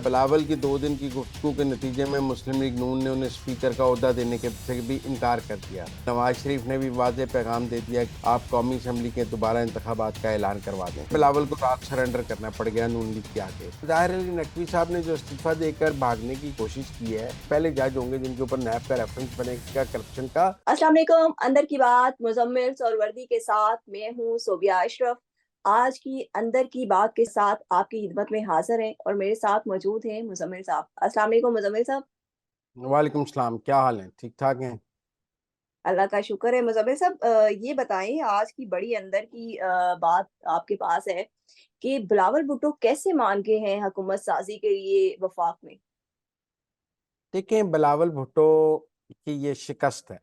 बिलावल की 2 दिन की गुफ्तगू के नतीजे में मुस्लिम लीग नून ने उन्हें स्पीकर का ओहदा देने के से भी इनकार कर दिया। नवाज शरीफ ने भी वाज़ेह पैगाम दे दिया कि आप कौमी असम्बली के दोबारा इंतखाबात का ऐलान करवा दें। बिलावल को रात सरेंडर करना पड़ गया नून लीग के आगे। ज़ाहिर अली नकवी साहब ने जो इस्तीफा देकर भागने की कोशिश की है, पहले जज होंगे जिनके ऊपर नैब का रेफरेंस बनेगा करप्शन का। अस्सलाम वालेकुम। अंदर की बात मुजम्मिल सरवर्दी के साथ मैं हूँ सोबिया अशरफ। आज की अंदर की बात के साथ आपकी खिदमत में हाजिर हैं और मेरे साथ मौजूद हैं मुजम्मिल साहब। अस्सलाम वालेकुम मुजम्मिल साहब। वालेकुम सलाम, क्या हाल है? ठीक ठाक हैं? अल्लाह का शुक्र है। मुजम्मिल साहब, ये बताएं, आज की बड़ी अंदर की बात आपके पास है कि बिलावल भुट्टो कैसे मान के हैं हुकूमत साजी के लिए वफाक में। देखें, बिलावल भुट्टो की ये शिकस्त है।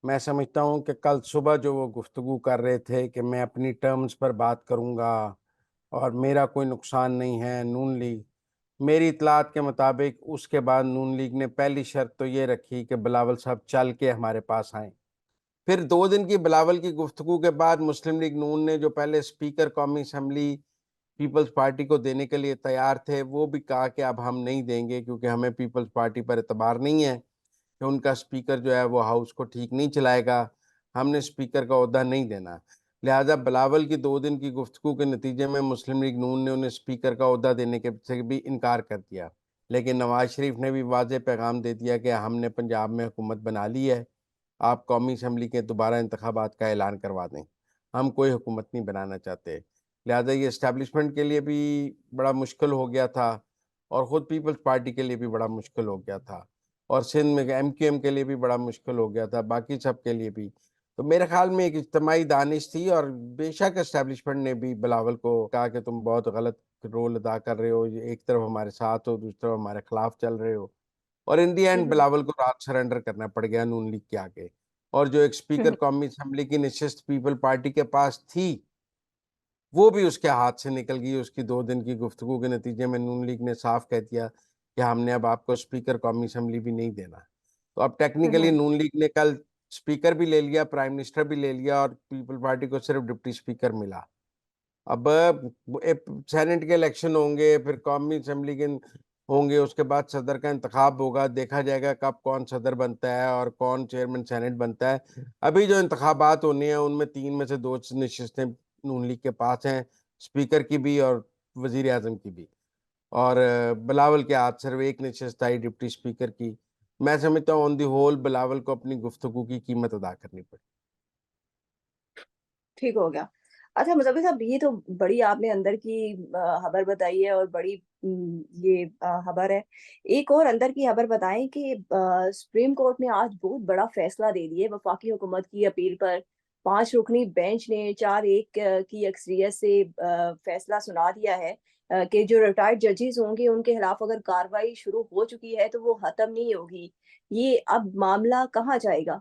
मैं समझता हूँ कि कल सुबह जो वो गुफ्तगू कर रहे थे कि मैं अपनी टर्म्स पर बात करूँगा और मेरा कोई नुकसान नहीं है नून लीग, मेरी इतलात के मुताबिक उसके बाद नून लीग ने पहली शर्त तो ये रखी कि बिलावल साहब चल के हमारे पास आएँ। फिर 2 दिन की बिलावल की गुफ्तगू के बाद मुस्लिम लीग नून ने जो पहले स्पीकर कौमी असम्बली पीपल्स पार्टी को देने के लिए तैयार थे, वो भी कहा कि अब हम नहीं देंगे क्योंकि हमें पीपल्स पार्टी पर एतबार नहीं है कि उनका स्पीकर जो है वो हाउस को ठीक नहीं चलाएगा, हमने स्पीकर का ओहदा नहीं देना। लिहाजा बिलावल की 2 दिन की गुफ्तगू के नतीजे में मुस्लिम लीग नून ने उन्हें स्पीकर का ओहदा देने के से भी इनकार कर दिया। लेकिन नवाज शरीफ ने भी वाज़ेह पैगाम दे दिया कि हमने पंजाब में हुकूमत बना ली है, आप कौमी असम्बली के दोबारा इंतखाबात का ऐलान करवा दें। हम कोई हुकूमत नहीं बनाना चाहते। लिहाजा ये एस्टेब्लिशमेंट के लिए भी बड़ा मुश्किल हो गया था और ख़ुद पीपल्स पार्टी के लिए भी बड़ा मुश्किल हो गया था और सिंध में एमक्यूएम के लिए भी बड़ा मुश्किल हो गया था, बाकी सब के लिए भी। तो मेरे ख़्याल में एक इज्तिमाई दानिश थी और बेशक एस्टेब्लिशमेंट ने भी बिलावल को कहा कि तुम बहुत गलत रोल अदा कर रहे हो, एक तरफ हमारे साथ हो, दूसरी तरफ हमारे खिलाफ चल रहे हो। और इन दी एंड हम्म। बिलावल को रात सरेंडर करना पड़ गया नून लीग के आगे। और जो एक स्पीकर हम्म। कौमी असम्बली की नशिस्त पीपल पार्टी के पास थी, वो भी उसके हाथ से निकल गई। उसकी 2 दिन की गुफ्तगू के नतीजे में नून लीग ने साफ कह दिया कि हमने अब आपको स्पीकर कौमी असम्बली भी नहीं देना। तो अब टेक्निकली हम्म। नून लीग ने कल स्पीकर भी ले लिया, प्राइम मिनिस्टर भी ले लिया और पीपल पार्टी को सिर्फ डिप्टी स्पीकर मिला। अब सेनेट के इलेक्शन होंगे, फिर कौमी असम्बली के होंगे, उसके बाद सदर का इंतखाब होगा, देखा जाएगा कब कौन सदर बनता है और कौन चेयरमैन सेनेट बनता है। अभी जो इंतखाबात होने हैं उनमें 3 में से 2 नशिस्तें नून लीग के पास हैं, स्पीकर की भी और वजीर आजम की भी। और बिलावल के हाथ सिर्फ एक नशिस्त आई डिप्टी स्पीकर की। मैं समझता हूँ ऑन दी होल बिलावल को अपनी गुफ्तगू की कीमत अदा करनी पड़ी। ठीक हो गया। अच्छा मुज़फ़्फ़र साहब, ये तो बड़ी आपने अंदर की खबर बताई है और बड़ी ये खबर है। एक और अंदर की खबर बताएँ कि सुप्रीम कोर्ट ने आज बहुत बड़ा फैसला दे दिया है वफाकी हुकूमत की अपील पर। 5 रुकनी बेंच ने 4-1 की अक्सरियत से फैसला सुना दिया है कि जो रिटायर्ड जजेस होंगे उनके खिलाफ अगर कार्रवाई शुरू हो चुकी है तो वो खत्म नहीं होगी। ये अब मामला कहाँ जाएगा?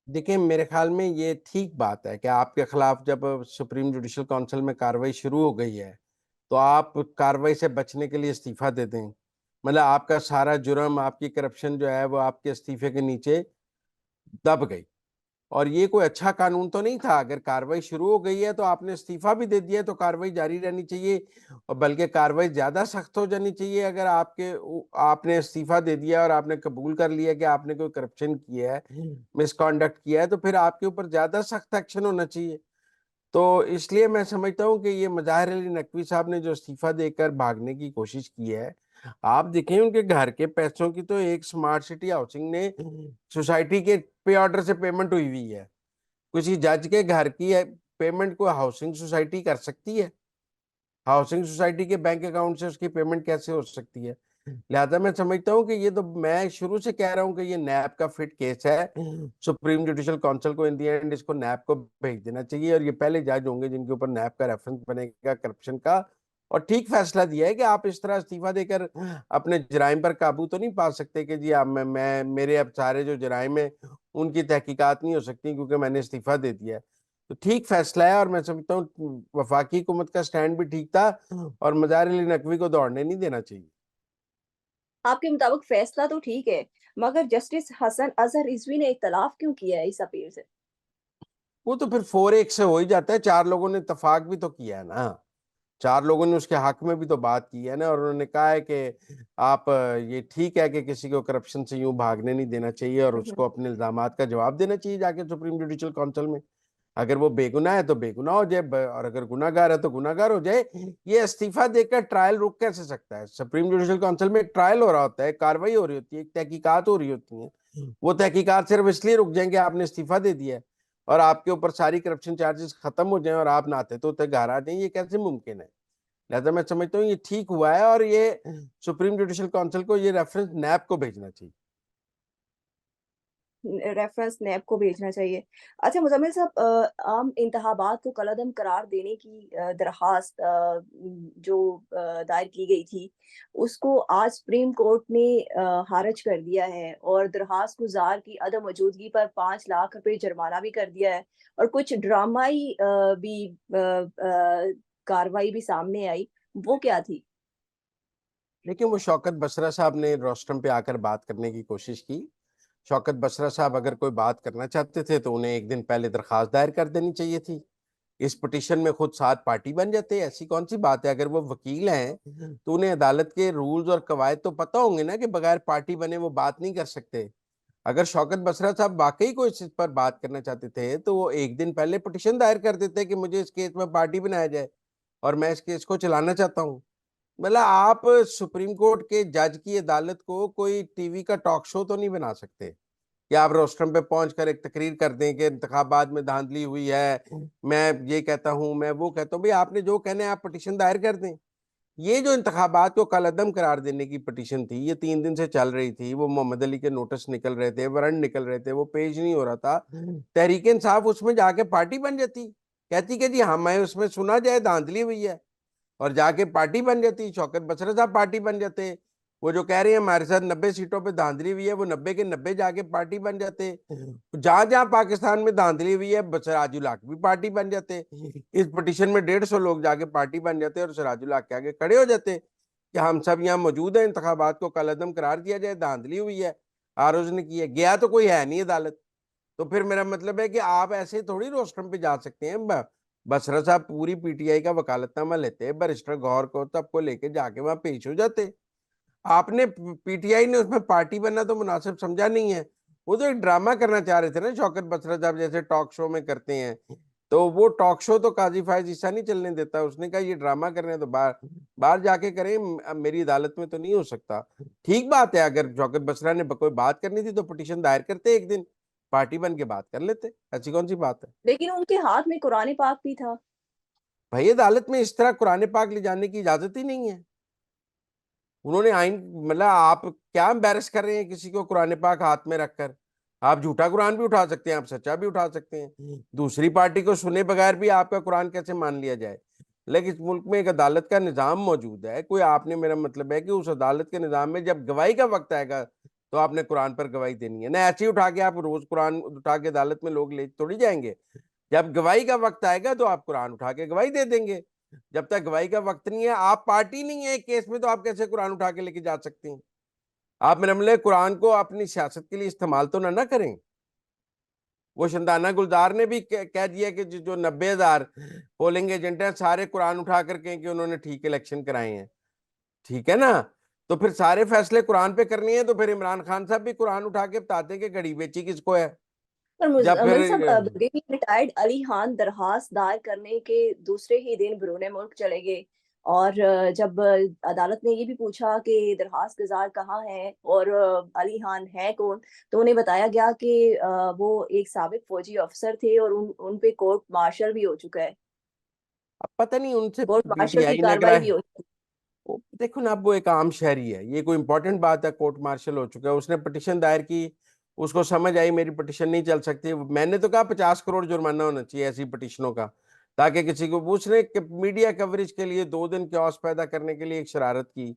देखिए, मेरे ख़्याल में ये ठीक बात है कि आपके खिलाफ जब सुप्रीम जुडिशल काउंसिल में कार्रवाई शुरू हो गई है, तो आप कार्रवाई से बचने के लिए इस्तीफ़ा दे दें। मतलब आपका सारा जुर्म, आपकी करप्शन जो है वो आपके इस्तीफ़े के नीचे दब गई। और ये कोई अच्छा कानून तो नहीं था। अगर कार्रवाई शुरू हो गई है तो आपने इस्तीफ़ा भी दे दिया है तो कार्रवाई जारी रहनी चाहिए और बल्कि कार्रवाई ज़्यादा सख्त हो जानी चाहिए। अगर आपने इस्तीफ़ा दे दिया और आपने कबूल कर लिया कि आपने कोई करप्शन किया है, मिसकंडक्ट किया है, तो फिर आपके ऊपर ज़्यादा सख्त एक्शन होना चाहिए। तो इसलिए मैं समझता हूँ कि ये मुज़ाहिर अली नकवी साहब ने जो इस्तीफ़ा देकर भागने की कोशिश की है, आप देखें उनके घर के पैसों की तो एक स्मार्ट सिटी हाउसिंग ने सोसाइटी के पे ऑर्डर से पेमेंट हुई हुई है। किसी जज के घर की पेमेंट को हाउसिंग सोसाइटी कर सकती है? हाउसिंग सोसाइटी के बैंक अकाउंट से उसकी पेमेंट कैसे हो सकती है? लिहाजा मैं समझता हूँ कि ये तो मैं शुरू से कह रहा हूँ कि ये नैब का फिट केस है। सुप्रीम जुडिशल काउंसिल को इन दी एंड इसको नैब को भेज देना चाहिए और ये पहले जज होंगे जिनके ऊपर नैब का रेफरेंस बनेगा करप्शन का। और ठीक फैसला दिया है कि आप इस तरह इस्तीफा देकर अपने जराइम पर काबू तो नहीं पा सकते कि जी आप मैं मेरे अब सारे जो जराइम है उनकी तहकीकात नहीं हो सकती क्योंकि मैंने इस्तीफा दे दिया है। तो ठीक फैसला है और मैं समझता हूँ वफाकी हुकूमत का स्टैंड भी ठीक था और मज़ार अली नकवी को दौड़ने नहीं देना चाहिए। आपके मुताबिक फैसला तो ठीक है, मगर जस्टिस हसन अजहर रिजवी ने इख्तलाफ क्यों किया है इस अपील से? वो तो फिर 4-1 से हो ही जाता है, 4 लोगों ने इत्तेफाक भी तो किया है ना। 4 लोगों ने उसके हक में भी तो बात की है ना, और उन्होंने कहा है कि आप ये ठीक है कि किसी को करप्शन से यूं भागने नहीं देना चाहिए और हम्म। उसको अपने इल्जामात का जवाब देना चाहिए जाके सुप्रीम जुडिशल काउंसिल में। अगर वो बेगुनाह है तो बेगुनाह हो जाए, और अगर गुनाहगार है तो गुनाहगार हो जाए। ये इस्तीफा देकर ट्रायल रुक कैसे सकता है? सुप्रीम जुडिशल काउंसिल में एक ट्रायल हो रहा होता है, कार्रवाई हो रही होती है, एक तहकीकात हो रही होती है। वो तहकीकात सिर्फ इसलिए रुक जाएंगे आपने इस्तीफा दे दिया है और आपके ऊपर सारी करप्शन चार्जेस खत्म हो जाएं और आप नाते तो घर आ जाए, ये कैसे मुमकिन है? लिहाजा मैं समझता हूँ ये ठीक हुआ है, और ये सुप्रीम जुडिशल काउंसिल को ये रेफरेंस नैब को भेजना चाहिए। रेफरेंस नैब को भेजना चाहिए। अच्छा मुज़म्मिल साहब, आम इंतखाबात को कलअदम करार देने की दरख़्वास्त जो दायर की गई थी, उसको आज सुप्रीम कोर्ट ने ख़ारिज कर दिया है और दरख़्वास्त गुज़ार की अदम मौजूदगी पर 5 लाख रुपए जुर्माना भी कर दिया है और कुछ ड्रामाई भी कार्रवाई भी सामने आई, वो क्या थी? लेकिन वो शौकत बसरा साहब ने रोस्टम पे आकर बात करने की कोशिश की। शौकत बसरा साहब अगर कोई बात करना चाहते थे तो उन्हें एक दिन पहले दरखास्त दायर कर देनी चाहिए थी। इस पिटीशन में खुद 7 पार्टी बन जाते, ऐसी कौन सी बात है? अगर वो वकील हैं तो उन्हें अदालत के रूल्स और कवायद तो पता होंगे ना कि बगैर पार्टी बने वो बात नहीं कर सकते। अगर शौकत बसरा साहब वाकई कोई इस पर बात करना चाहते थे तो वो एक दिन पहले पिटीशन दायर कर देते कि मुझे इस केस में पार्टी बनाया जाए और मैं इस केस को चलाना चाहता हूँ। मतलब आप सुप्रीम कोर्ट के जज की अदालत को कोई टीवी का टॉक शो तो नहीं बना सकते कि आप रोस्टरम पे पहुंचकर एक तकरीर कर दें कि इंतखाबात में धांधली हुई है, मैं ये कहता हूं, मैं वो कहता हूं। भाई आपने जो कहने आप पिटीशन दायर कर दें। ये जो इंतखाबात को कलअदम करार देने की पिटीशन थी, ये 3 दिन से चल रही थी। वो मोहम्मद अली के नोटिस निकल रहे थे, वारंट निकल रहे थे, वो पेश नहीं हो रहा था। तहरीक इंसाफ उसमें जाके पार्टी बन जाती, कहती कि जी हमें उसमें सुना जाए धांधली हुई है, और जाके पार्टी बन जाती। शौकत बसरा साहब पार्टी बन जाते। वो जो कह रहे हैं हमारे साथ 90 सीटों पे धांधली हुई है, वो 90 के 90 जाके पार्टी बन जाते। जहां जहां पाकिस्तान में धांधली हुई है सिराजुल हक भी पार्टी बन जाते। इस पिटीशन में 150 लोग जाके पार्टी बन जाते और सिराजुल हक के आगे खड़े हो जाते कि हम सब यहाँ मौजूद है, इंतखाबात को कलअदम करार किया जाए, धांधली हुई है, आरोज ने की है। गया तो कोई है नहीं अदालत। तो फिर मेरा मतलब है कि आप ऐसे थोड़ी रोस्टरम पे जा सकते हैं। बसरा साहब पूरी पीटीआई का वकालतनामा लेते, बैरिस्टर गौहर को सबको लेके जाके वहां पेश हो जाते। आपने पीटीआई ने उसमें पार्टी बनना तो मुनासिब समझा नहीं है। वो तो एक ड्रामा करना चाह रहे थे ना शौकत बसरा साहब, जैसे टॉक शो में करते हैं। तो वो टॉक शो तो काजी फायज ईसा नहीं चलने देता। उसने कहा ये ड्रामा कर रहे हैं तो बाहर बाहर जाके करें, मेरी अदालत में तो नहीं हो सकता। ठीक बात है, अगर शौकत बसरा ने कोई बात करनी थी तो पिटीशन दायर करते, एक दिन पार्टी बन के बात कर लेते, ऐसी कौन सी बात है? लेकिन उनके हाथ में कुरान पाक भी था। भाई अदालत में इस तरह कुरान पाक ले जाने की इजाजत ही नहीं है। उन्होंने आइन, मतलब आप क्या एम्बेरस कर रहे हैं किसी को कुरान पाक हाथ में रखकर? आप झूठा कुरान भी उठा सकते हैं, आप सच्चा भी उठा सकते हैं। दूसरी पार्टी को सुने बगैर भी आपका कुरान कैसे मान लिया जाए? लेकिन इस मुल्क में एक अदालत का निज़ाम मौजूद है कोई, आपने, मेरा मतलब है कि उस अदालत के निज़ाम में जब गवाही का वक्त आएगा तो आपने कुरान पर गवाही देनी है ना। ऐसे ही उठा के आप रोज कुरान उठा के अदालत में लोग ले थोड़ी जाएंगे। जब गवाही का वक्त आएगा तो आप कुरान उठा के गवाही दे देंगे। जब तक गवाही का वक्त नहीं है, आप पार्टी नहीं है एक केस में, तो आप कैसे कुरान उठा के लेके जा सकते हैं? आप मेरे मतलब कुरान को अपनी सियासत के लिए इस्तेमाल तो ना करें। वो शंदाना गुलजार ने भी कह दिया कि जो 90,000 पोलिंग एजेंट हैं सारे कुरान उठा कर कहें कि उन्होंने ठीक इलेक्शन कराए हैं। ठीक है ना? तो फिर सारे फैसले कुरान पे करनी है तो फिर इमरान खान साहब भी कुरान उठा के बताते कि घड़ी बेची किसको है। पर जब फिर मुजम्मिल साहब, ब्रिगेडियर रिटायर्ड अली खान दरखास्त दायर करने के दूसरे ही दिन बैरून मुल्क चले गए और जब अदालत ने ये भी पूछा कि दरखास्त गुजार कहाँ है और अली खान है कौन, तो उन्हें बताया गया कि वो एक साबिक फौजी अफसर थे और उन पे कोर्ट मार्शल भी हो चुका है। अब पता नहीं उनसे कोर्ट मार्शल की पीटीआई ने कार्रवाई अगर, भी हो देखो ना, अब वो एक आम शहरी है, ये कोई इंपॉर्टेंट बात है? कोर्ट मार्शल हो चुका है, उसने पिटीशन दायर की, उसको समझ आई मेरी पिटीशन नहीं चल सकती। मैंने तो कहा 50 करोड़ जुर्माना होना चाहिए ऐसी पिटीशनों का, ताकि किसी को, उसने मीडिया कवरेज के लिए 2 दिन क्योस पैदा करने के लिए एक शरारत की।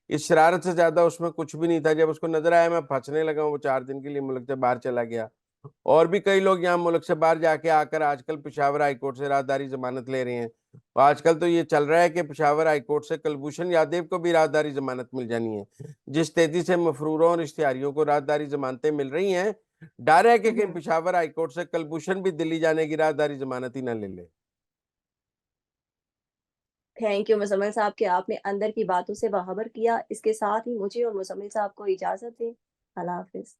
इस शरारत से ज्यादा उसमें कुछ भी नहीं था। जब उसको नजर आया मैं फंसने लगा हूँ, वो 4 दिन के लिए मुल्क से बाहर चला गया। और भी कई लोग यहाँ मुल्क से बाहर जाके आकर आजकल पेशावर हाईकोर्ट से राहदारी जमानत ले रहे हैं। तो आजकल तो ये चल रहा है कि पेशावर हाईकोर्ट से कुलभूषण यादव को भी राहदारी जमानत मिल जानी है। जिस तेजी से मफरूरों और इश्तिहारियों को राहदारी जमानतें मिल रही हैं, डर है कि कहीं चुकी। पेशावर हाईकोर्ट से कुलभूषण भी दिल्ली जाने की राहदारी जमानत ही ना ले ले। थैंक यू मुज़म्मिल साहब कि आपने अंदर की बातों से बाखबर किया। इसके साथ ही मुझे और मुज़म्मिल साहब को इजाज़त दें। अल्लाह हाफ़िज़।